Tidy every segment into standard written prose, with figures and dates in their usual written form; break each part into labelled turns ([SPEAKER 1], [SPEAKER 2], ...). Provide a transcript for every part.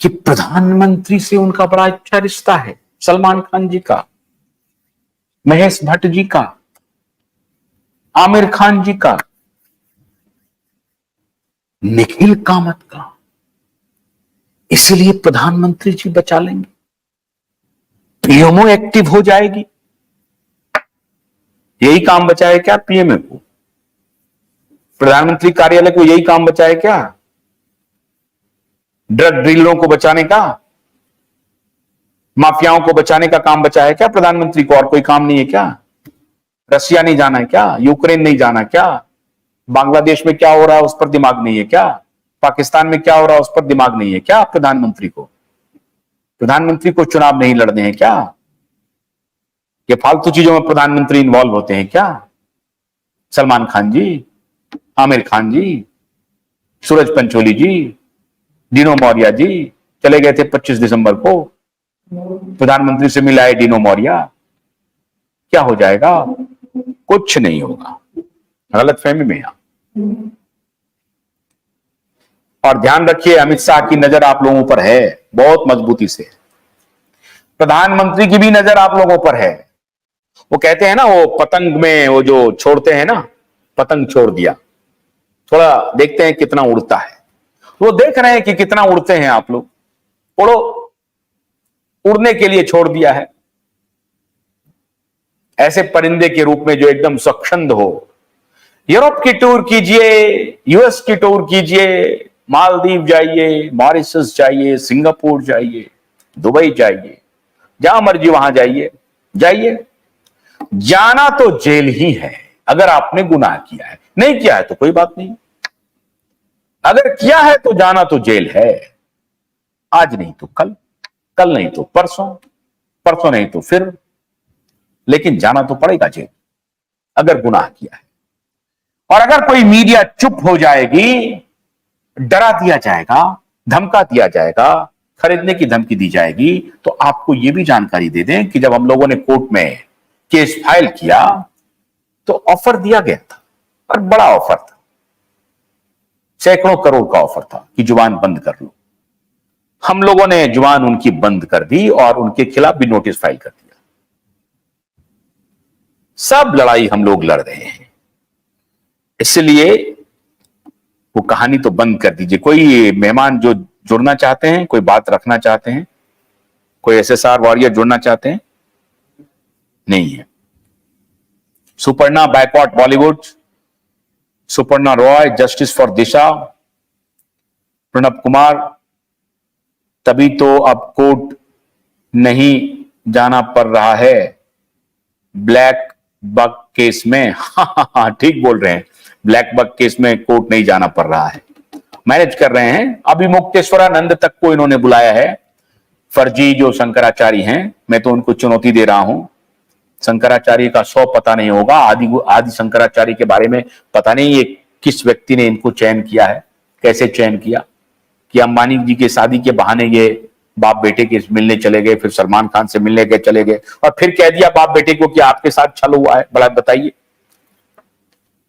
[SPEAKER 1] कि प्रधानमंत्री से उनका बड़ा अच्छा रिश्ता है, सलमान खान जी का, महेश भट्ट जी का, आमिर खान जी का, निखिल कामत का। इसलिए प्रधानमंत्री जी बचा लेंगे, पीएमओ एक्टिव हो जाएगी। यही काम बचा है क्या पीएमओ को? प्रधानमंत्री कार्यालय को यही काम बचा है क्या? ड्रग डीलरों को बचाने का, माफियाओं को बचाने का काम बचा है क्या प्रधानमंत्री को? और कोई काम नहीं है क्या? रसिया नहीं जाना है क्या? यूक्रेन नहीं जाना क्या? बांग्लादेश में क्या हो रहा है उस पर दिमाग नहीं है क्या? पाकिस्तान में क्या हो रहा है उस पर दिमाग नहीं है क्या प्रधानमंत्री को? प्रधानमंत्री को चुनाव नहीं लड़ने हैं क्या? ये फालतू चीजों में प्रधानमंत्री इन्वॉल्व होते हैं क्या? सलमान खान जी, आमिर खान जी, सूरज पंचोली जी, डीनो मौर्या जी चले गए थे 25 दिसंबर को, प्रधानमंत्री से मिला है डीनो मौर्या। क्या हो जाएगा? कुछ नहीं होगा, गलतफहमी में आप। और ध्यान रखिए, अमित शाह की नजर आप लोगों पर है बहुत मजबूती से, प्रधानमंत्री की भी नजर आप लोगों पर है। वो कहते हैं ना, वो पतंग में वो जो छोड़ते हैं ना, पतंग छोड़ दिया, थोड़ा देखते हैं कितना उड़ता है। वो देख रहे हैं कि कितना उड़ते हैं आप लोग, उड़ो, उड़ने के लिए छोड़ दिया है। ऐसे परिंदे के रूप में जो एकदम स्वच्छंद हो, यूरोप की टूर कीजिए, यूएस की टूर कीजिए, मालदीव जाइए, मॉरिशस जाइए, सिंगापुर जाइए, दुबई जाइए, जहां मर्जी वहां जाइए, जाइए। जाना तो जेल ही है अगर आपने गुनाह किया है। नहीं किया है तो कोई बात नहीं, अगर किया है तो जाना तो जेल है। आज नहीं तो कल, कल नहीं तो परसों, परसों नहीं तो फिर, लेकिन जाना तो पड़ेगा जेल अगर गुनाह किया है। और अगर कोई मीडिया चुप हो जाएगी, डरा दिया जाएगा, धमका दिया जाएगा, खरीदने की धमकी दी जाएगी, तो आपको यह भी जानकारी दे दें कि जब हम लोगों ने कोर्ट में केस फाइल किया तो ऑफर दिया गया था, और बड़ा ऑफर था, सैकड़ों करोड़ का ऑफर था कि जुबान बंद कर लो। हम लोगों ने जुबान उनकी बंद कर दी और उनके खिलाफ भी नोटिस फाइल कर दिया। सब लड़ाई हम लोग लड़ रहे हैं, इसलिए वो कहानी तो बंद कर दीजिए। कोई मेहमान जो जुड़ना चाहते हैं, कोई बात रखना चाहते हैं, कोई एसएसआर वॉरियर जुड़ना चाहते हैं? नहीं है। सुपर्णा बैकवॉट बॉलीवुड, सुपर्णा रॉय, जस्टिस फॉर दिशा, प्रणब कुमार, तभी तो अब कोर्ट नहीं जाना पड़ रहा है ब्लैक बग केस में। हाँ, ठीक बोल रहे हैं, ब्लैक बग केस में कोर्ट नहीं जाना पड़ रहा है, मैनेज कर रहे हैं। अभी मुक्तेश्वरानंद तक को इन्होंने बुलाया है, फर्जी जो शंकराचार्य हैं, मैं तो उनको चुनौती दे रहा हूं। शंकराचार्य का 100 पता नहीं होगा, आदि शंकराचार्य के बारे में पता नहीं ये किस व्यक्ति ने इनको चयन किया है, कैसे चयन किया, कि अंबानी जी के शादी के बहाने ये बाप बेटे के मिलने चले गए, फिर सलमान खान से मिलने के चले गए, और फिर कह दिया बाप बेटे को कि आपके साथ छल हुआ है। बड़ा बताइए,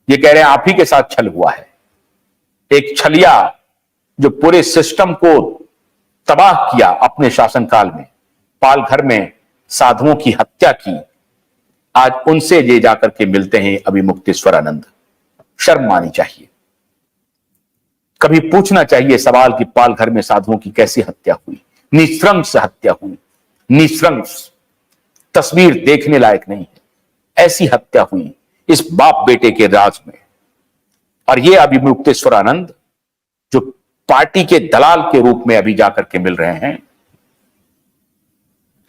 [SPEAKER 1] ये कह रहे हैं आप ही के साथ छल हुआ है। एक छलिया जो पूरे सिस्टम को तबाह किया अपने शासनकाल में, पाल घर में साधुओं की हत्या की, आज उनसे ये जाकर के मिलते हैं अभी मुक्तेश्वरानंद। शर्म आनी चाहिए, कभी पूछना चाहिए सवाल कि पाल घर में साधुओं की कैसी हत्या हुई, निःसंश हत्या हुई, निःसंश, तस्वीर देखने लायक नहीं है, ऐसी हत्या हुई इस बाप बेटे के राज में। और ये अभी मुक्तेश्वरानंद जो पार्टी के दलाल के रूप में अभी जाकर के मिल रहे हैं,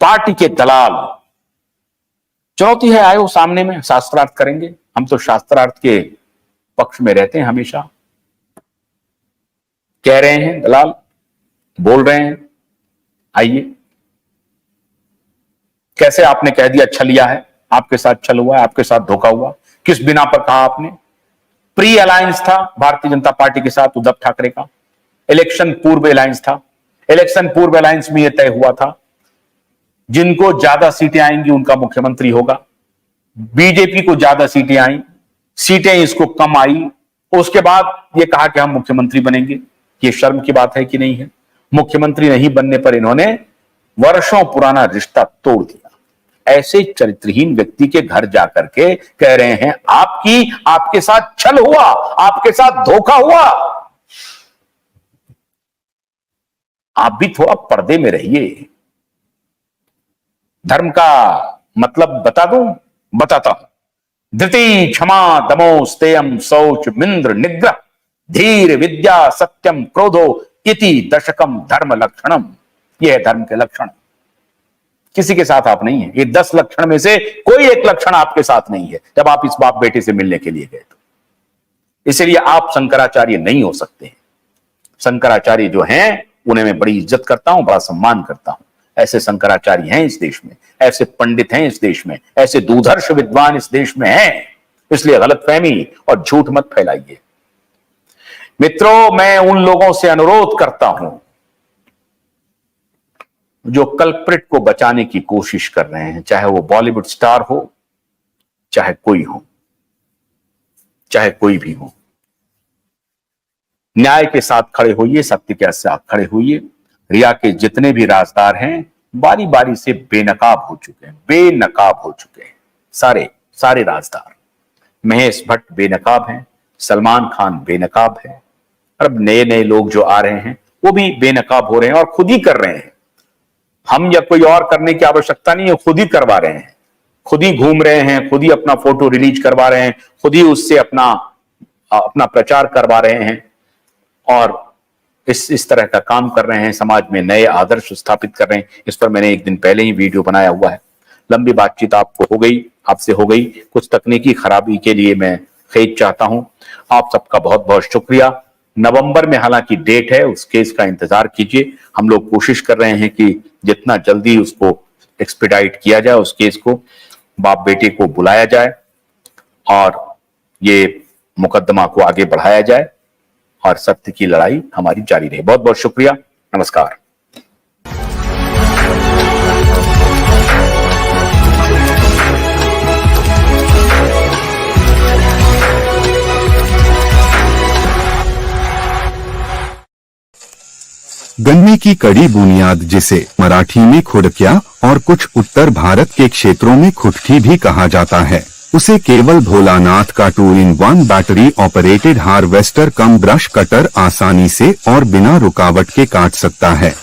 [SPEAKER 1] पार्टी के दलाल। चुनौती है, आए वो सामने में, शास्त्रार्थ करेंगे। हम तो शास्त्रार्थ के पक्ष में रहते हैं हमेशा। कह रहे हैं दलाल, बोल रहे हैं, आइए। कैसे आपने कह दिया छलिया है, आपके साथ छल हुआ है, आपके साथ धोखा हुआ, किस बिना पर कहा आपने? प्री अलायंस था भारतीय जनता पार्टी के साथ उद्धव ठाकरे का, इलेक्शन पूर्व अलायंस था। इलेक्शन पूर्व अलायंस में यह तय हुआ था जिनको ज्यादा सीटें आएंगी उनका मुख्यमंत्री होगा। बीजेपी को ज्यादा सीटें आई, सीटें इसको कम आई, उसके बाद ये कहा कि हम मुख्यमंत्री बनेंगे। ये शर्म की बात है कि नहीं है? मुख्यमंत्री नहीं बनने पर इन्होंने वर्षों पुराना रिश्ता तोड़ दिया। ऐसे चरित्रहीन व्यक्ति के घर जाकर के कह रहे हैं आपके साथ छल हुआ, आपके साथ धोखा हुआ। आप भी थोड़ा पर्दे में रहिए। धर्म का मतलब बताता हूं। धृति क्षमा दमो स्तेयम शौच मिंद्र निग्रह धीर विद्या सत्यम क्रोधो इति दशकम धर्म लक्षणम। यह है धर्म के लक्षण। किसी के साथ आप नहीं है। ये 10 लक्षण में से कोई एक लक्षण आपके साथ नहीं है जब आप इस बाप बेटे से मिलने के लिए गए तो। इसलिए आप शंकराचार्य नहीं हो सकते हैं। शंकराचार्य जो हैं उन्हें मैं बड़ी इज्जत करता हूं, बड़ा सम्मान करता हूं। ऐसे शंकराचार्य हैं इस देश में, ऐसे पंडित हैं इस देश में, ऐसे दूधर्ष विद्वान इस देश में हैं। इसलिए गलतफहमी और झूठ मत फैलाइए। मित्रों, मैं उन लोगों से अनुरोध करता हूं जो कल्प्रिट को बचाने की कोशिश कर रहे हैं, चाहे वो बॉलीवुड स्टार हो, चाहे कोई हो, चाहे कोई भी हो। न्याय के साथ खड़े होइए, सत्य के साथ खड़े होइए। रिया के जितने भी राजदार हैं बारी बारी से बेनकाब हो चुके हैं, सारे राजदार। महेश भट्ट बेनकाब हैं, सलमान खान बेनकाब है, अब नए लोग जो आ रहे हैं वो भी बेनकाब हो रहे हैं और खुद ही कर रहे हैं। हम या कोई और करने की आवश्यकता नहीं है, खुद ही करवा रहे हैं, खुद ही घूम रहे हैं, खुद ही अपना फोटो रिलीज करवा रहे हैं, खुद ही उससे अपना प्रचार करवा रहे हैं और इस तरह का काम कर रहे हैं। समाज में नए आदर्श स्थापित कर रहे हैं। इस पर मैंने एक दिन पहले ही वीडियो बनाया हुआ है। लंबी बातचीत आपसे हो गई। कुछ तकनीकी खराबी के लिए मैं खेद चाहता हूं। आप सबका बहुत बहुत शुक्रिया। नवंबर में हालांकि डेट है, उस केस का इंतजार कीजिए। हम लोग कोशिश कर रहे हैं कि जितना जल्दी उसको एक्सपीडाइट किया जाए, उस केस को बाप बेटे को बुलाया जाए और ये मुकदमा को आगे बढ़ाया जाए और सत्य की लड़ाई हमारी जारी रहे। बहुत बहुत शुक्रिया। नमस्कार।
[SPEAKER 2] गन्ने की कड़ी बुनियाद, जिसे मराठी में खुडक्या और कुछ उत्तर भारत के क्षेत्रों में खुटकी भी कहा जाता है, उसे केवल भोलानाथ का 2-in-1 बैटरी ऑपरेटेड हार्वेस्टर कम ब्रश कटर आसानी से और बिना रुकावट के काट सकता है।